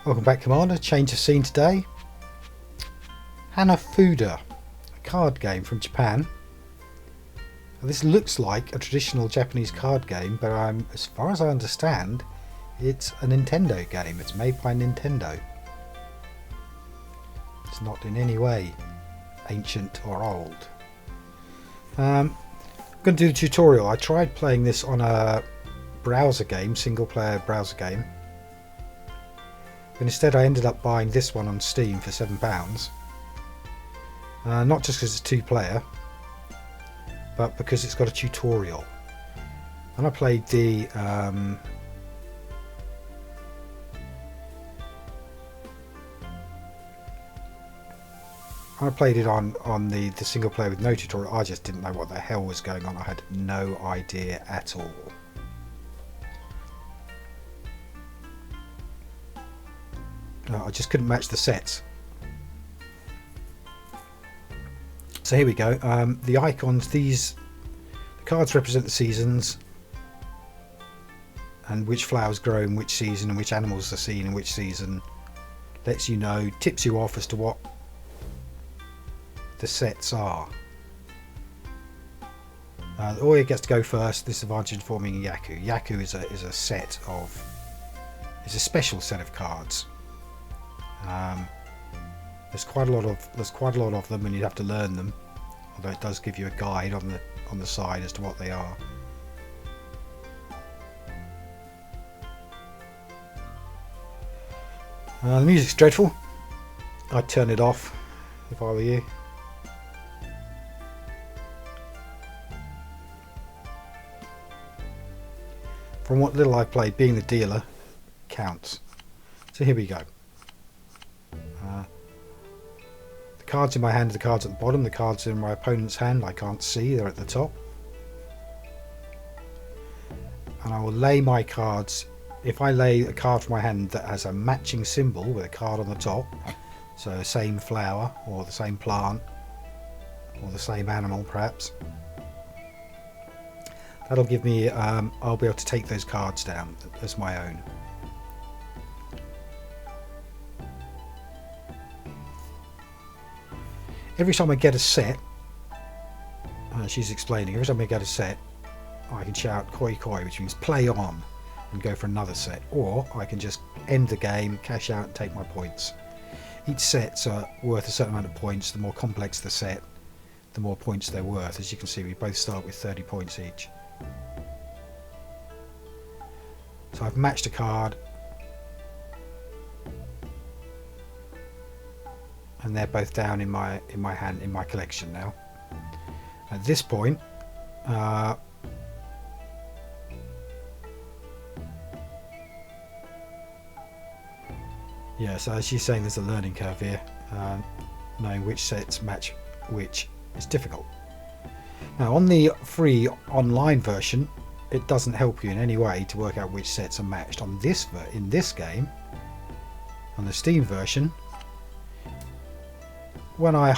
Welcome back, Commander. Change of scene today. Hanafuda, a card game from Japan. Now, this looks like a traditional Japanese card game, but as far as I understand, it's a Nintendo game. It's made by Nintendo. It's not in any way ancient or old. I'm going to do the tutorial. I tried playing this on a browser game, single player browser game. But instead I ended up buying this one on Steam for £7. Not just because it's 2-player, but because it's got a tutorial. And I played the on the single player with no tutorial. I just didn't know what the hell was going on. I had no idea at all. I just couldn't match the sets. So here we go. The icons, the cards represent the seasons and which flowers grow in which season and which animals are seen in which season. Lets you know, tips you off as to what the sets are. Oya gets to go first. Disadvantage forming Yaku. Yaku is a set of, is a special set of cards. There's quite a lot of them, and you have to learn them. Although it does give you a guide on the side as to what they are. The music's dreadful. I'd turn it off if I were you. From what little I've played, being the dealer counts. So here we go. The cards in my hand are the cards at the bottom. The cards in my opponent's hand I can't see, they're at the top. And I will lay my cards. If I lay a card from my hand that has a matching symbol with a card on the top, so the same flower or the same plant or the same animal perhaps, that'll give me, I'll be able to take those cards down as my own. Every time I get a set, she's explaining, every time I get a set, I can shout koi koi, which means play on, and go for another set. Or I can just end the game, cash out and take my points. Each set's worth a certain amount of points. The more complex the set, the more points they're worth. As you can see, we both start with 30 points each. So I've matched a card. And they're both down in my hand, in my collection now. At this point, yeah, so as she's saying, there's a learning curve here. Knowing which sets match which is difficult. Now on the free online version, it doesn't help you in any way to work out which sets are matched. On this in this game, on the Steam version, when I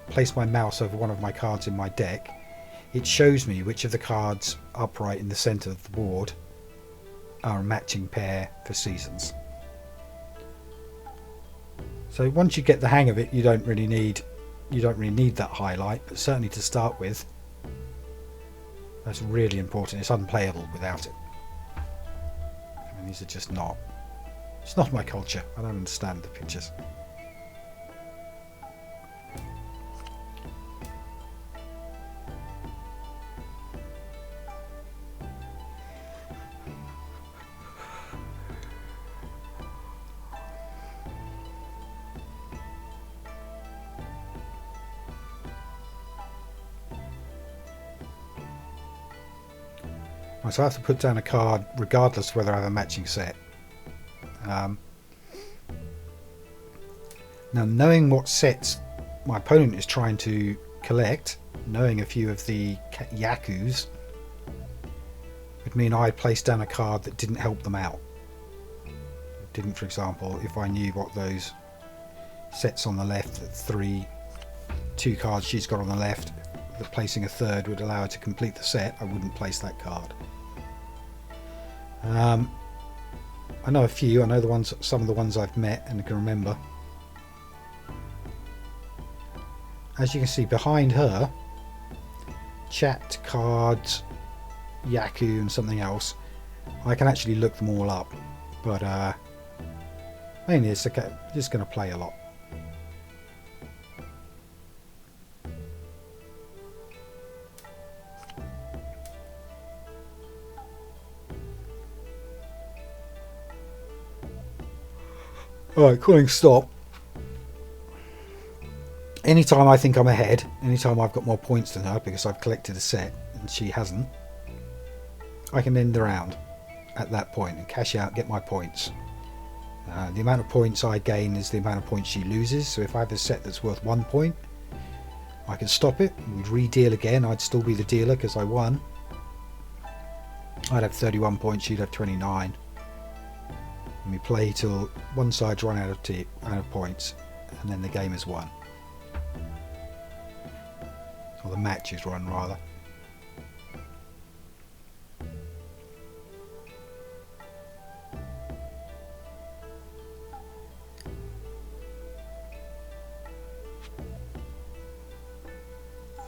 place my mouse over one of my cards in my deck, it shows me which of the cards upright in the center of the board are a matching pair for seasons. So once you get the hang of it, you don't really need that highlight, but certainly to start with, that's really important. It's unplayable without it. I mean, these are just not. It's not my culture. I don't understand the pictures. So I have to put down a card regardless of whether I have a matching set. Now, knowing what sets my opponent is trying to collect, knowing a few of the Yakus, would mean I placed down a card that didn't help them out. It didn't, for example, if I knew what those sets on the left, two cards she's got on the left, that placing a third would allow her to complete the set, I wouldn't place that card. I know a few. I know some of the ones I've met and can remember. As you can see behind her, chat, cards, Yaku and something else. I can actually look them all up, but mainly it's okay. Just going to play a lot. Alright, calling stop. Anytime I think I'm ahead, anytime I've got more points than her because I've collected a set and she hasn't, I can end the round at that point and cash out, get my points. The amount of points I gain is the amount of points she loses, so if I have a set that's worth 1 point, I can stop it, we'd re-deal again, I'd still be the dealer because I won. I'd have 31 points, she'd have 29. And we play till one side's run out of points, and then the game is won. Or the match is run, rather.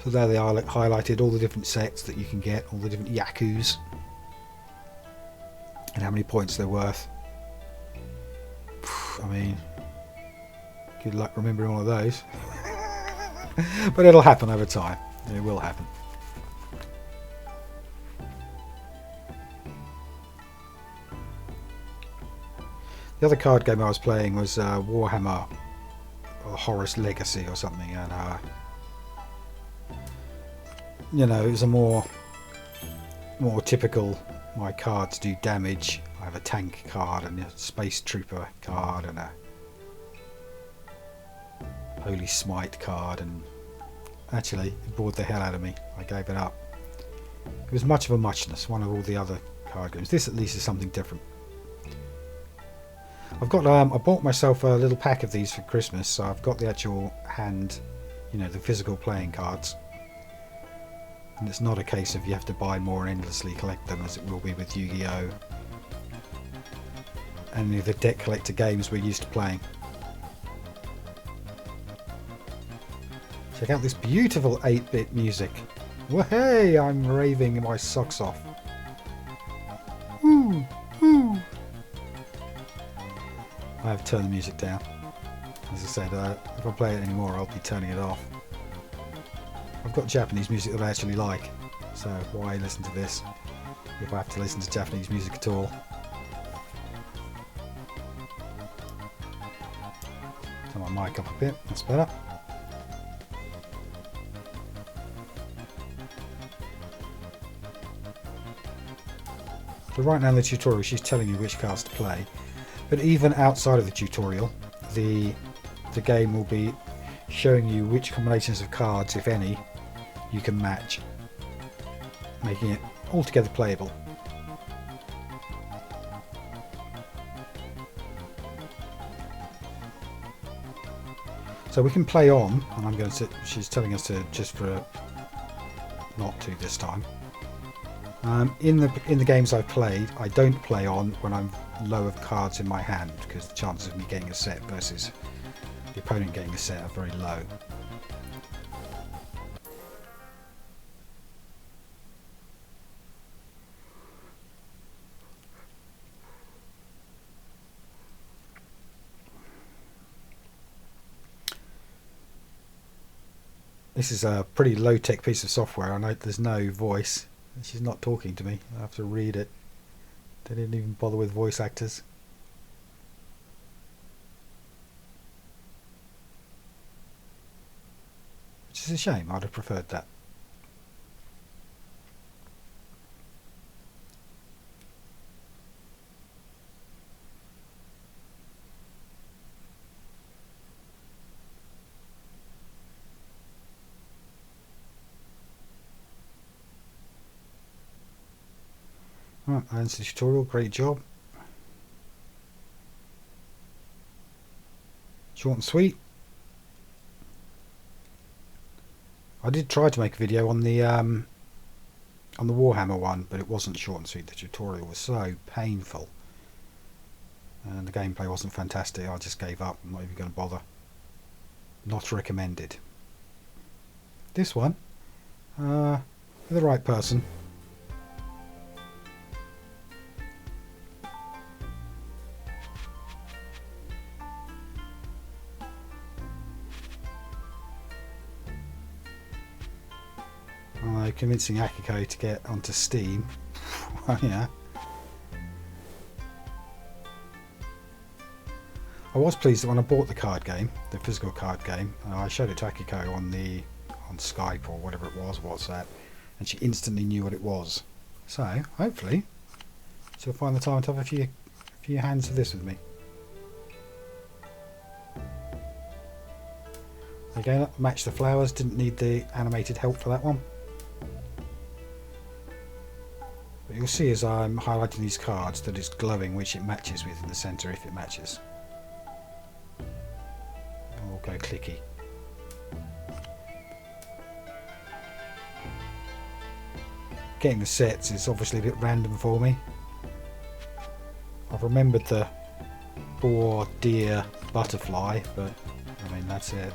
So there they are, highlighted all the different sets that you can get, all the different Yakus, and how many points they're worth. I mean, good luck remembering all of those. But it'll happen over time. It will happen. The other card game I was playing was Warhammer or Horus Legacy or something, and you know, it was a more typical. My cards do damage. I have a tank card and a space trooper card and a Holy Smite card, and actually it bored the hell out of me. I gave it up. It was much of a muchness, one of all the other card games. This at least is something different. I've got I bought myself a little pack of these for Christmas, so I've got the actual hand, you know, the physical playing cards. And it's not a case of you have to buy more and endlessly collect them, as it will be with Yu-Gi-Oh! And the deck collector games we're used to playing. Check out this beautiful 8-bit music. Wahey! I'm raving my socks off. Woo! Woo! I have turned the music down. As I said, if I play it anymore, I'll be turning it off. I've got Japanese music that I actually like, so why listen to this if I have to listen to Japanese music at all? Turn my mic up a bit, that's better. So right now in the tutorial she's telling you which cards to play, but even outside of the tutorial the game will be showing you which combinations of cards, if any, you can match, making it altogether playable. So we can play on, and I'm going to. She's telling us to just for not to this time. In the games I've played, I don't play on when I'm low of cards in my hand, because the chances of me getting a set versus the opponent getting a set are very low. This is a pretty low-tech piece of software. I know there's no voice. She's not talking to me. I have to read it. They didn't even bother with voice actors. Which is a shame. I'd have preferred that. Right, that's the tutorial. Great job. Short and sweet. I did try to make a video on the Warhammer one, but it wasn't short and sweet. The tutorial was so painful. and the gameplay wasn't fantastic, I just gave up. I'm not even going to bother. Not recommended. This one, for the right person. Convincing Akiko to get onto Steam. Oh yeah. I was pleased that when I bought the card game, the physical card game, I showed it to Akiko on Skype or whatever it was, WhatsApp, and she instantly knew what it was. So hopefully she'll find the time to have a few hands of this with me. Again, match the flowers. Didn't need the animated help for that one. But you'll see as I'm highlighting these cards that it's glowing, which it matches with in the centre if it matches. I'll go clicky. Getting the sets is obviously a bit random for me. I've remembered the boar, deer, butterfly, but I mean that's it.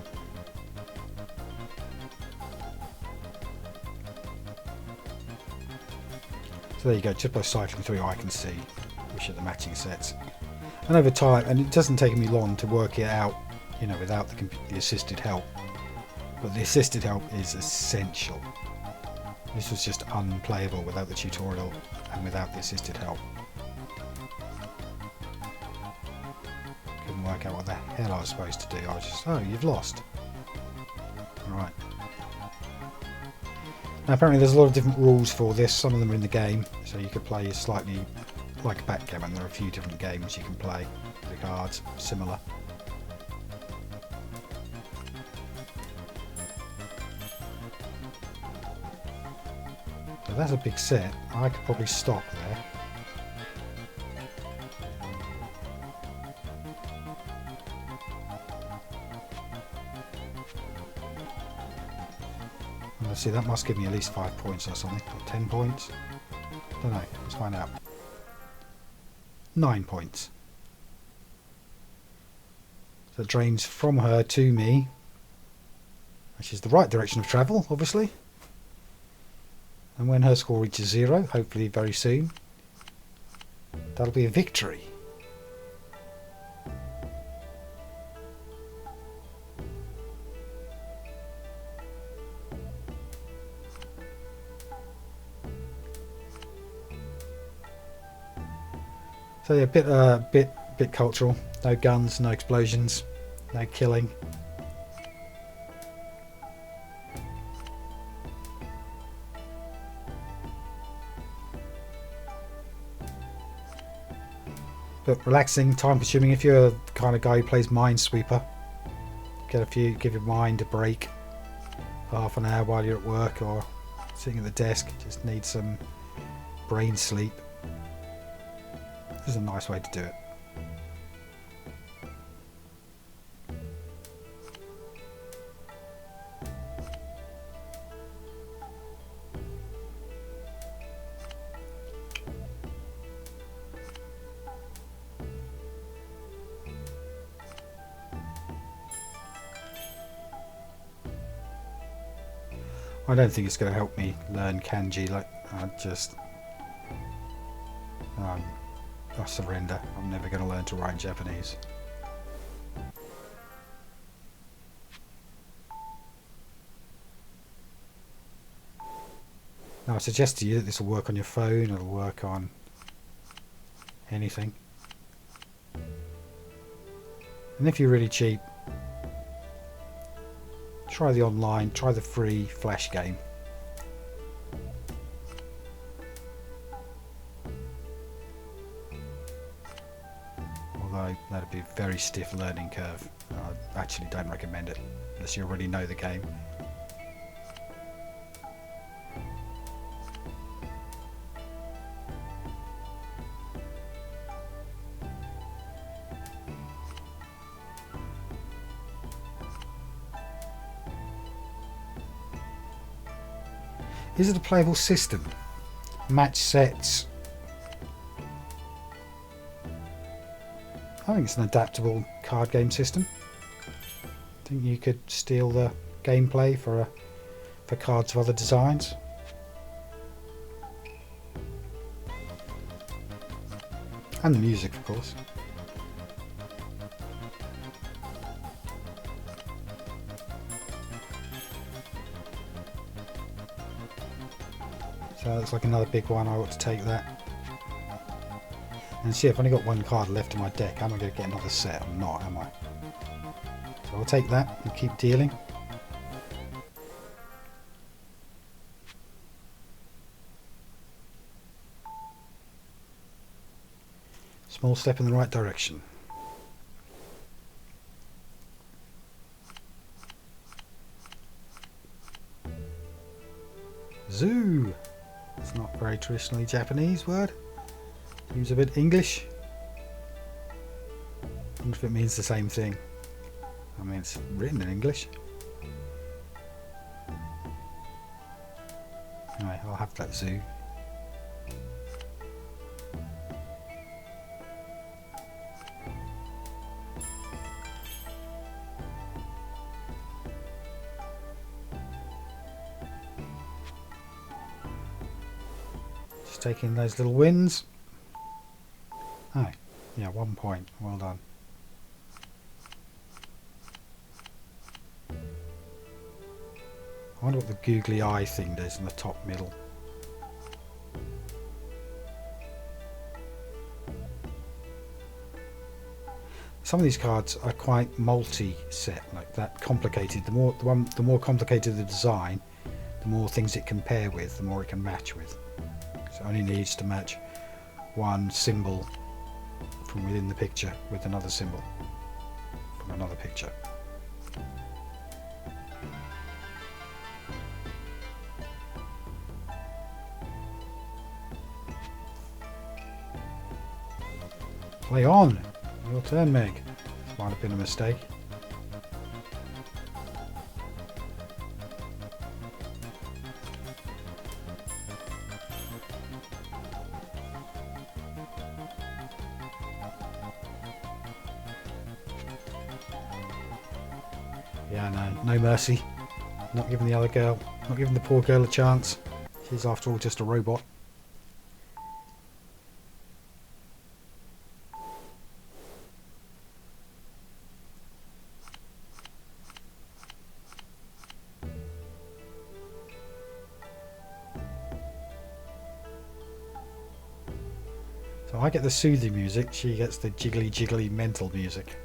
So there you go, just by cycling through I can see which are the matching sets. And over time, and it doesn't take me long to work it out, you know, without the assisted help. But the assisted help is essential. This was just unplayable without the tutorial and without the assisted help. Couldn't work out what the hell I was supposed to do. I was just, oh, you've lost. Right. Now apparently there's a lot of different rules for this. Some of them are in the game, so you could play slightly like a backgammon. There are a few different games you can play. The cards similar. So that's a big set. I could probably stop there. Let's see, that must give me at least 5 points or something. Or 10 points? Don't know. Let's find out. 9 points. So it drains from her to me, which is the right direction of travel, obviously. And when her score reaches 0, hopefully very soon, that'll be a victory. So yeah, bit cultural. No guns, no explosions, no killing. But relaxing, time consuming. If you're the kind of guy who plays Minesweeper, give your mind a break for half an hour while you're at work or sitting at the desk. Just need some brain sleep. This is a nice way to do it. I don't think it's going to help me learn kanji. Like, I surrender. I'm never going to learn to write in Japanese. Now I suggest to you that this will work on your phone, it'll work on anything. And if you're really cheap, try the online, try the free Flash game. Although that'd be a very stiff learning curve. I actually don't recommend it unless you already know the game. Is it a playable system? Match sets. I think it's an adaptable card game system. I think you could steal the gameplay for cards of other designs. And the music, of course. So that's like another big one. I ought to take that. And see, I've only got one card left in my deck. Am I going to get another set? I'm not, am I? So I'll take that and keep dealing. Small step in the right direction. Zoo. It's not a very traditionally Japanese word. Seems a bit English. I wonder if it means the same thing. I mean, it's written in English. Anyway, I'll have that zoo. Just taking those little wins. Oh, yeah, 1 point. Well done. I wonder what the googly eye thing does in the top middle. Some of these cards are quite multi-set, like that complicated. The more complicated the design, the more things it can pair with, the more it can match with. So it only needs to match one symbol from within the picture with another symbol from another picture. Play on! Your turn, Meg. This might have been a mistake. Yeah, no mercy. Not giving the other girl, not giving the poor girl a chance. She's after all just a robot. So I get the soothing music, she gets the jiggly jiggly mental music.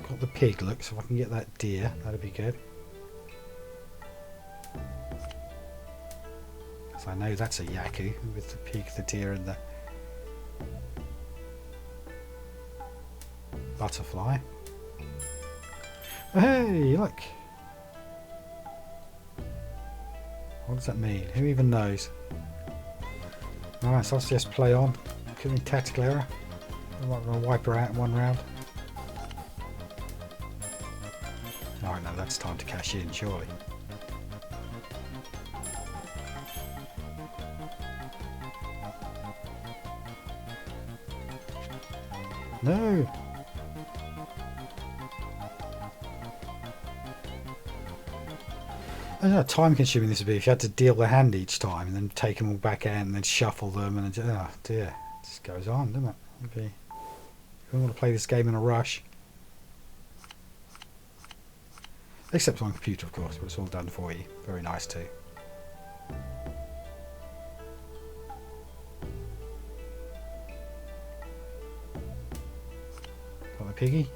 Got the pig, look, so if I can get that deer, that'd be good. So I know that's a Yaku with the pig, the deer and the butterfly. Hey, look! What does that mean? Who even knows? Alright, so I'll just play on. Could be tactical error. I'm not going to wipe her out in one round. Alright, now that's time to cash in, surely. No! I don't know how time consuming this would be if you had to deal the hand each time and then take them all back out and then shuffle them and then, oh dear, it just goes on, doesn't it? Okay. If you want to play this game in a rush. Except on computer, of course, but it's all done for you. Very nice too. Got the piggy.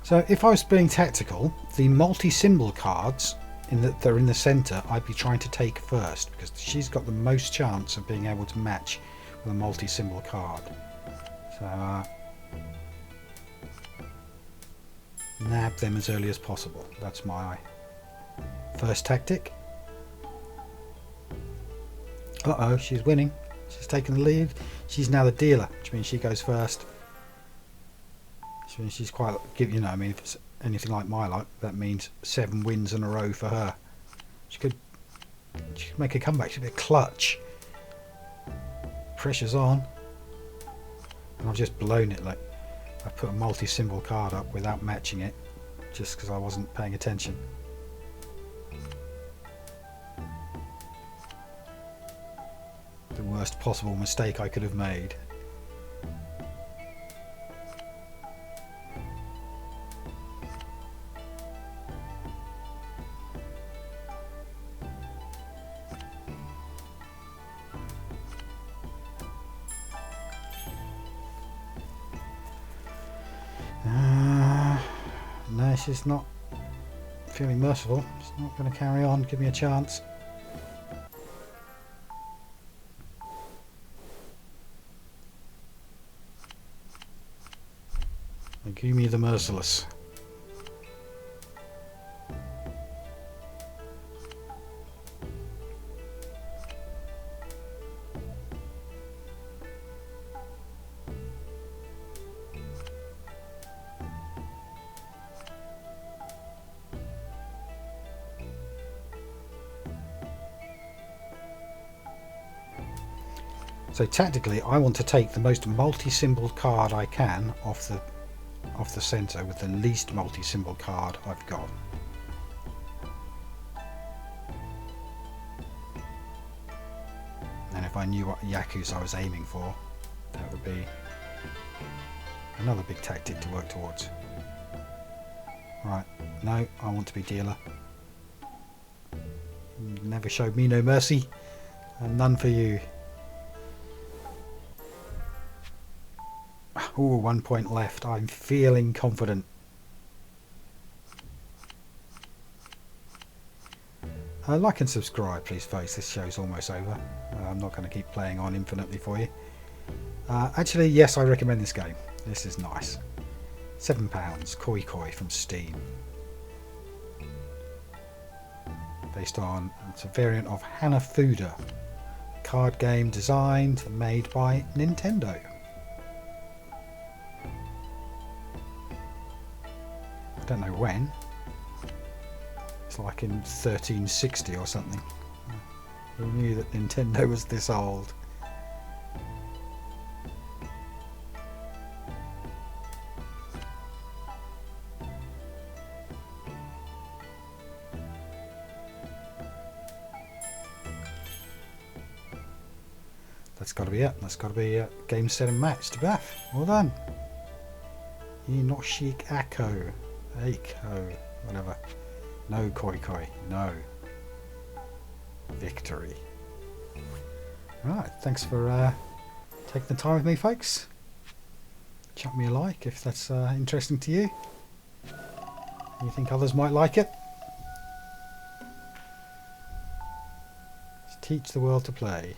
So if I was being tactical, the multi-symbol cards they're in the centre, I'd be trying to take first, because she's got the most chance of being able to match with a multi-symbol card. So nab them as early as possible. That's my first tactic. Uh-oh, she's winning. She's taking the lead. She's now the dealer, which means she goes first. Which means she's quite, you know, I mean, if it's anything like my luck, that means 7 wins in a row for her. She could make a comeback. She'd be a clutch. Pressure's on. And I've just blown it. Like, I put a multi-symbol card up without matching it, just because I wasn't paying attention. The worst possible mistake I could have made. No, she's not feeling merciful. She's not going to carry on. Give me a chance. Agumi the Merciless. So tactically, I want to take the most multi-symbol card I can off the centre with the least multi-symbol card I've got. And if I knew what Yakuza I was aiming for, that would be another big tactic to work towards. Right, no, I want to be dealer. Never showed me no mercy, and none for you. Ooh, 1 point left. I'm feeling confident. Like and subscribe, please, folks. This show's almost over. I'm not going to keep playing on infinitely for you. Actually, yes, I recommend this game. This is nice. £7. Koi Koi from Steam. Based on, it's a variant of Hanafuda, a card game designed and made by Nintendo. I don't know when. It's like in 1360 or something. Who knew that Nintendo was this old? That's got to be it. That's got to be game, set and match to Beth. Well done. Inoshik Ako. Eiko, whatever. No Koi Koi, no. Victory. Right, thanks for taking the time with me, folks. Chuck me a like if that's interesting to you. You think others might like it? Just teach the world to play.